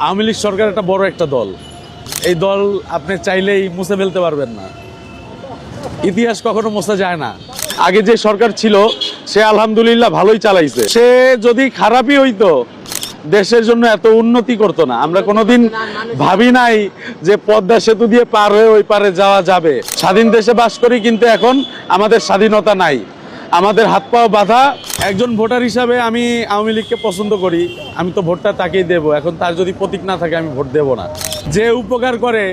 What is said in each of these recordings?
আওয়ামী লীগ সরকার একটা বড় একটা দল। এই দল আপনি চাইলেই মুছে ফেলতে পারবেন না। ইতিহাস কখনো মোছা যায় না। আগে যে সরকার ছিল সে আলহামদুলিল্লাহ ভালোই চালাইছে। সে যদি খারাপই হইতো দেশের জন্য এত উন্নতি করতো না। আমরা কোনোদিন ভাবি নাই যে পদ্মা সেতু দিয়ে পার হয়ে ওই পারে যাওয়া যাবে। স্বাধীন দেশে বাস করি, কিন্তু এখন আমাদের স্বাধীনতা নাই, আমাদের হাত পাও বাঁধা। একজন ভোটার হিসাবে আমি আওয়ামী লীগকে পছন্দ করি। আমি তো ভোটটা তাকেই দেব। এখন তার যদি প্রতীক না থাকে আমি ভোট দেব না। যে উপকার করে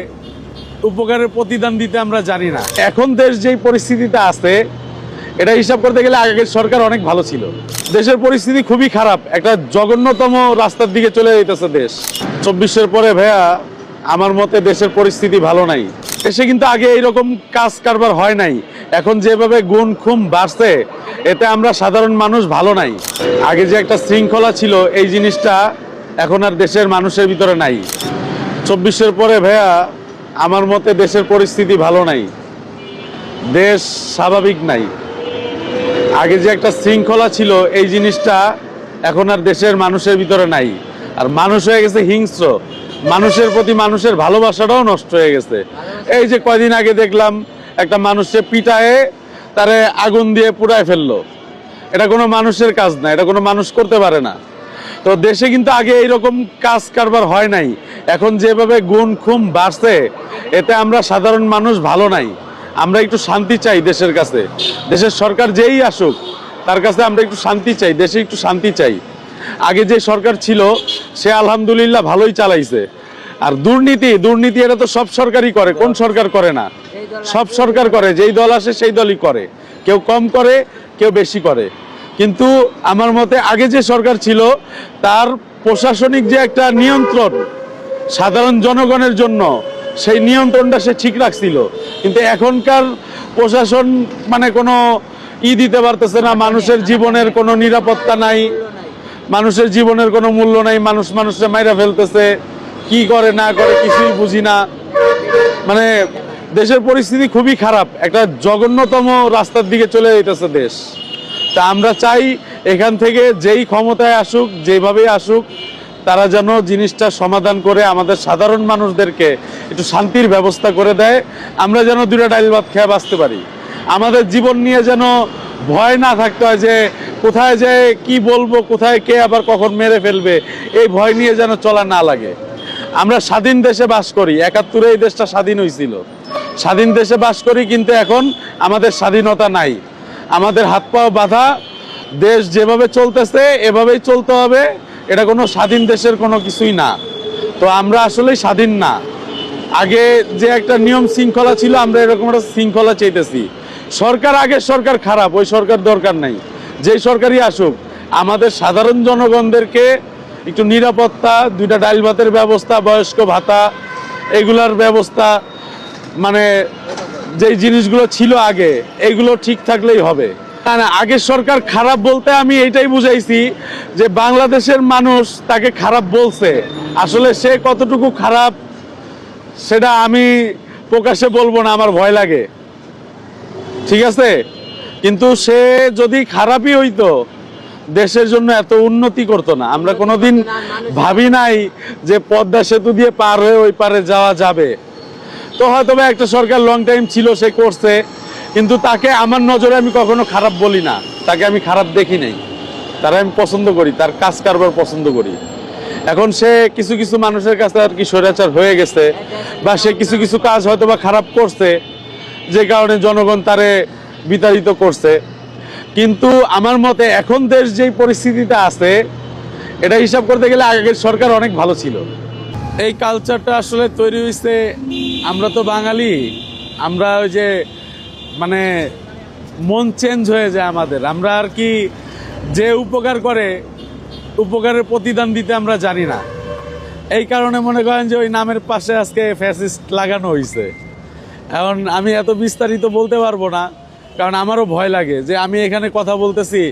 উপকারের প্রতিদান দিতে আমরা জানি না। এখন দেশ যেই পরিস্থিতিতে আছে এটা হিসাব করতে গেলে আগের সরকার অনেক ভালো ছিল। দেশের পরিস্থিতি খুবই খারাপ, একটা জঘন্যতম রাস্তার দিকে চলে যেতেছে দেশ। 24-এর পরে ভাইয়া আমার মতে দেশের পরিস্থিতি ভালো নাই। দেশে কিন্তু আগে এইরকম কাজ কারবার হয় নাই। এখন যেভাবে গুণ খুম বাড়ছে এতে আমরা সাধারণ মানুষ ভালো নাই। আগে যে একটা শৃঙ্খলা ছিল এই জিনিসটা এখন আর দেশের মানুষের ভিতরে নাই। 24-এর পরে ভাইয়া আমার মতে দেশের পরিস্থিতি ভালো নাই, দেশ স্বাভাবিক নাই। আগে যে একটা শৃঙ্খলা ছিল এই জিনিসটা এখন আর দেশের মানুষের ভিতরে নাই। আর মানুষ হয়ে গেছে হিংস্র, মানুষের প্রতি মানুষের ভালোবাসাটাও নষ্ট হয়ে গেছে। এই যে কয়দিন আগে দেখলাম একটা মানুষকে পিটায়ে তারে আগুন দিয়ে পুড়ায় ফেললো। এটা কোনো মানুষের কাজ না, এটা কোনো মানুষ করতে পারে না। তো দেশে কিন্তু আগে এইরকম কাজ কারবার হয় নাই। এখন যেভাবে গুণ খুম বাড়ছে এতে আমরা সাধারণ মানুষ ভালো নাই। আমরা একটু শান্তি চাই দেশের কাছে। দেশের সরকার যেই আসুক তার কাছে আমরা একটু শান্তি চাই, দেশে একটু শান্তি চাই। আগে যে সরকার ছিল সে আলহামদুলিল্লাহ ভালোই চালাইছে। আর দুর্নীতি এটা তো সব সরকারই করে, কোন সরকার করে না? সব সরকার করে, যেই দল আসে সেই দলই করে। কেউ কম করে, কেউ বেশি করে। কিন্তু আমার মতে আগে যে সরকার ছিল তার প্রশাসনিক যে একটা নিয়ন্ত্রণ সাধারণ জনগণের জন্য, সেই নিয়ন্ত্রণটা সে ঠিক রাখছিল। কিন্তু এখনকার প্রশাসন মানে কোনো দিতে পারতেছে না। মানুষের জীবনের কোনো নিরাপত্তা নাই, মানুষের জীবনের কোনো মূল্য নাই। মানুষকে মাইরা ফেলতেছে, কি করে না করে কিছুই বুঝি না। মানে দেশের পরিস্থিতি খুবই খারাপ, একটা জঘন্যতম রাস্তার দিকে চলে যেতেছে দেশ। তা আমরা চাই এখান থেকে যেই ক্ষমতায় আসুক, যেভাবেই আসুক, তারা যেন জিনিসটা সমাধান করে আমাদের সাধারণ মানুষদেরকে একটু শান্তির ব্যবস্থা করে দেয়। আমরা যেন দুটো ডাইল ভাত খেয়ে বাঁচতে পারি। আমাদের জীবন নিয়ে যেন ভয় না থাকতে হয় যে কোথায় যে কি বলবো, কোথায় কে আবার কখন মেরে ফেলবে, এই ভয় নিয়ে যেন চলা না লাগে। আমরা স্বাধীন দেশে বাস করি, 71-এ এই দেশটা স্বাধীন হয়েছিল। স্বাধীন দেশে বাস করি, কিন্তু এখন আমাদের স্বাধীনতা নাই, আমাদের হাত পাও বাঁধা। দেশ যেভাবে চলতেছে এভাবেই চলতে হবে। এটা কোনো স্বাধীন দেশের কোনো কিছুই না। তো আমরা আসলেই স্বাধীন না। আগে যে একটা নিয়ম শৃঙ্খলা ছিল আমরা এরকম একটা শৃঙ্খলা চাইতেছি। সরকার আগের সরকার খারাপ, ওই সরকার দরকার নাই। যেই সরকারই আসুক আমাদের সাধারণ জনগণদেরকে একটু নিরাপত্তা, দুইটা ডাইল ভাতের ব্যবস্থা, বয়স্ক ভাতা, এগুলার ব্যবস্থা, মানে যেই জিনিসগুলো ছিল আগে এইগুলো ঠিক থাকলেই হবে। না, আগের সরকার খারাপ বলতে আমি এইটাই বুঝাইছি যে বাংলাদেশের মানুষ তাকে খারাপ বলছে। আসলে সে কতটুকু খারাপ সেটা আমি প্রকাশ্যে বলবো না, আমার ভয় লাগে, ঠিক আছে? কিন্তু সে যদি খারাপই হইতো দেশের জন্য এত উন্নতি করতো না। আমরা কোনোদিন ভাবি নাই যে পদ্মা সেতু দিয়ে পার হয়ে ওই পারে যাওয়া যাবে। তো হয়তো বা একটা সরকার লং টাইম ছিল, সে করছে, কিন্তু তাকে আমার নজরে আমি কখনো খারাপ বলি না, তাকে আমি খারাপ দেখি নাই। তারা আমি পছন্দ করি, তার কাজ কারবার পছন্দ করি। এখন সে কিছু কিছু মানুষের কাছে আর কি স্বৈরাচার হয়ে গেছে, বা সে কিছু কিছু কাজ হয়তো বা খারাপ করছে, যে কারণে জনগণ তারে বিতাড়িত করছে। কিন্তু আমার মতে এখন দেশ যেই পরিস্থিতিতে আছে এটা হিসাব করতে গেলে আগের সরকার অনেক ভালো ছিল। এই কালচারটা আসলে তৈরি হয়েছে, আমরা তো বাঙালি, আমরা ওই যে মানে মন চেঞ্জ হয়ে যায় আমাদের। আমরা আর কি যে উপকার করে উপকারের প্রতিদান দিতে আমরা জানি না। এই কারণে মনে করেন যে ওই নামের পাশে আজকে ফ্যাসিস্ট লাগানো হয়েছে। এখন আমি এত বিস্তারিত বলতে পারবো না, কারণ আমারও ভয় লাগে যে আমি এখানে কথা বলতেছি,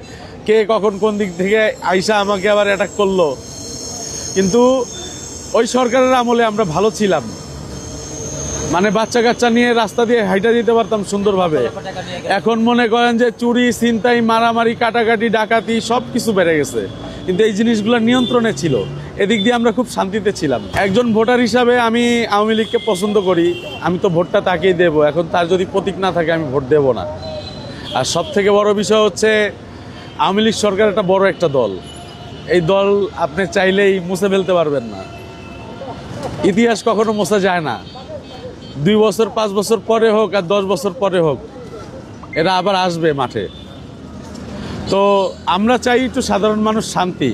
কে কখন কোন দিক থেকে আইসা আমাকে আবার অ্যাটাক করলো। কিন্তু ওই সরকারের আমলে আমরা ভালো ছিলাম, মানে বাচ্চা কাচ্চা নিয়ে রাস্তা দিয়ে হাইটা দিতে পারতাম সুন্দরভাবে। এখন মনে করেন যে চুরি, ছিনতাই, মারামারি, কাটাকাটি, ডাকাতি সব কিছু বেড়ে গেছে। কিন্তু এই জিনিসগুলো নিয়ন্ত্রণে ছিল, এদিক দিয়ে আমরা খুব শান্তিতে ছিলাম। একজন ভোটার হিসাবে আমি আওয়ামী লীগকে পছন্দ করি, আমি তো ভোটটা তাকেই দেব। এখন তার যদি প্রতীক না থাকে আমি ভোট দেব না। আর সব থেকে বড় বিষয় হচ্ছে আওয়ামী লীগ সরকার একটা বড় একটা দল। এই দল আপনি চাইলেই মুছে ফেলতে পারবেন না। ইতিহাস কখনো মোছা যায় না। 2 বছর 5 বছর পরে হোক আর 10 বছর পরে হোক, এরা আবার আসবে মাঠে। তো আমরা চাই একটু সাধারণ মানুষ শান্তি।